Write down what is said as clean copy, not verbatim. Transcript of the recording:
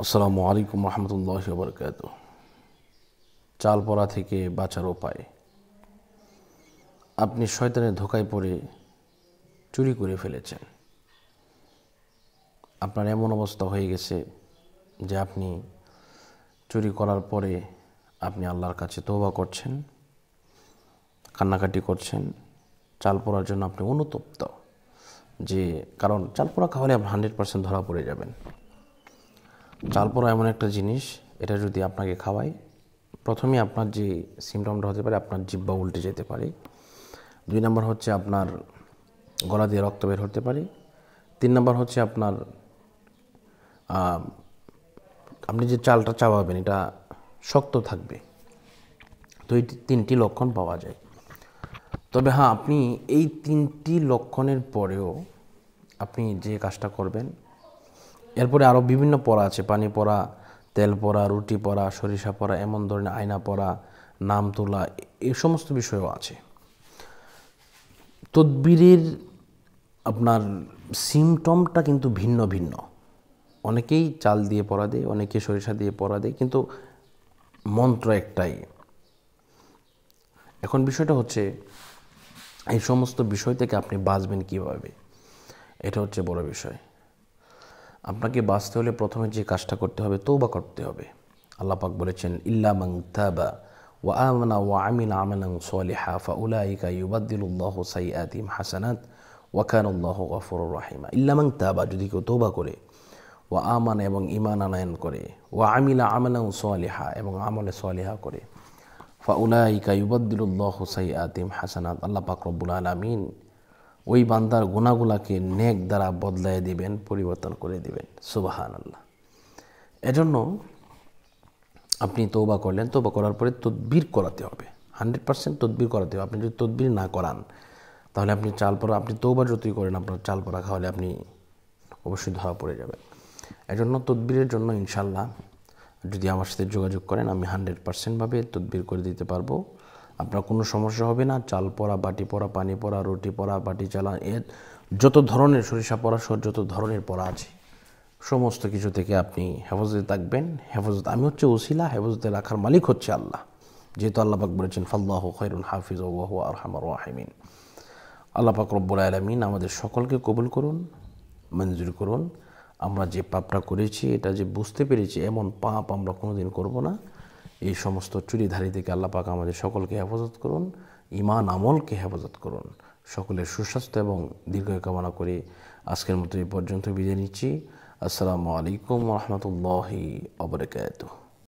আসসালামু আলাইকুম রহমতুল্লাহি ওয়া বারাকাতুহু। চাল পড়া থেকে বাঁচার উপায়। আপনি শয়তানের ধোঁকায় পড়ে চুরি করে ফেলেছেন। আপনার এমন অবস্থা হয়ে গেছে যে আপনি চুরি করার পরে আপনি আল্লাহর কাছে তওবা করছেন, কান্নাকাটি করছেন। চাল পড়ার জন্য আপনি অনুতপ্ত, যে কারণ চাল পড়া খাওয়ালে আপনি 100% ধরা পড়ে যাবেন। চাল পড়া এমন একটা জিনিস, এটা যদি আপনাকে খাওয়ায়, প্রথমে আপনার যে সিমটমটা হতে পারে, আপনার জিহ্বা উল্টে যেতে পারে। 2 নম্বর হচ্ছে আপনার গলা দিয়ে রক্ত বের হতে পারে। 3 নম্বর হচ্ছে আপনার আপনি যে চালটা চাবাবেন এটা শক্ত থাকবে। তো এই 3টি লক্ষণ পাওয়া যায়। তবে হ্যাঁ, আপনি এই 3টি লক্ষণের পরেও আপনি যে কাজটা করবেন, এরপরে আরও বিভিন্ন পড়া আছে, পানি পড়া, তেল পড়া, রুটি পড়া, সরিষা পড়া, এমন ধরনের আয়না পড়া, নাম তোলা, এই সমস্ত বিষয়ও আছে। তদবিরের আপনার সিমটমটা কিন্তু ভিন্ন ভিন্ন। অনেকেই চাল দিয়ে পড়া দেয়, অনেকে সরিষা দিয়ে পড়া দেয়, কিন্তু মন্ত্র একটাই। এখন বিষয়টা হচ্ছে এই সমস্ত বিষয় থেকে আপনি বাঁচবেন কীভাবে, এটা হচ্ছে বড় বিষয়। আপনাকে বাঁচতে হলে প্রথমে যে কাজটা করতে হবে, তওবা করতে হবে। আল্লাহ পাক বলেছেন, ইল্লা মান তাবা ওয়া আমানা ওয়া আমিলা আমালান সালিহা ফাউলাইকা ইউবাদদিলুল্লাহু সাইয়্যাতিহিম হাসানাত ওয়া কানাল্লাহু গফুরুর রাহিমা। ইল্লা মান তাবা, যদি কেউ তওবা করে, ওয়া আমানা, এবং ঈমান আনয়ন করে, ওয়া আমিলা আমালান সালিহা, এবং আমলে সালিহা করে, ফাউলাইকা ইউবাদদিলুল্লাহু সাইয়্যাতিহিম হাসানাত, আল্লাহ পাক রব্বুল আলামিন ওই বান্দার গুনাহগুলোকে নেক দ্বারা বদলায় দিবেন, পরিবর্তন করে দিবেন। সুবহানাল্লাহ। এজন্য আপনি তওবা করলেন, তওবা করার পরে তদবির করাতে হবে, 100% তদবির করাতে হবে। আপনি যদি তদবির না করান, তাহলে আপনি চাল পড়া, আপনি তওবা যতই করেন, আপনার চাল পড়া খাওয়ালে আপনি অবশ্যই ধরা পড়ে যাবেন। এজন্য তদবিরের জন্য ইনশাল্লাহ যদি আমার সাথে যোগাযোগ করেন, আমি 100%ভাবে তদবির করে দিতে পারবো। আপনার কোনো সমস্যা হবে না। চাল পড়া, বাটি পড়া, পানি পড়া, রুটি পড়া, বাটি চালা, এর যত ধরনের, সরিষা পড়া সহ যত ধরনের পড়া আছে, সমস্ত কিছু থেকে আপনি হেফাজতে থাকবেন। হেফাজত আমি হচ্ছে ওসিলা, হেফাজতে রাখার মালিক হচ্ছে আল্লাহ। যেহেতু আল্লাহ পাক বলেছেন, ফাল্লাহু খায়রুন হাফিজা ওয়া হুয়া আরহামুর রাহিমিন। আল্লাহ পাক রব্বুল আলামিন আমাদের সকলকে কবুল করুন, মঞ্জুর করুন। আমরা যে পাপটা করেছি, এটা যে বুঝতে পেরেছি, এমন পাপ আমরা কোনোদিন করব না। এই সমস্ত চুরিধারি থেকে আল্লাহ পাক আমাদের সকলকে হেফাজত করুন, ঈমান আমলকে হেফাজত করুন। সকলের সুস্বাস্থ্য এবং দীর্ঘায়ু কামনা করে আজকের মতো এই পর্যন্ত বিদায় নিচ্ছি। আসসালামু আলাইকুম ওয়া রাহমাতুল্লাহি ওয়া বারাকাতুহু।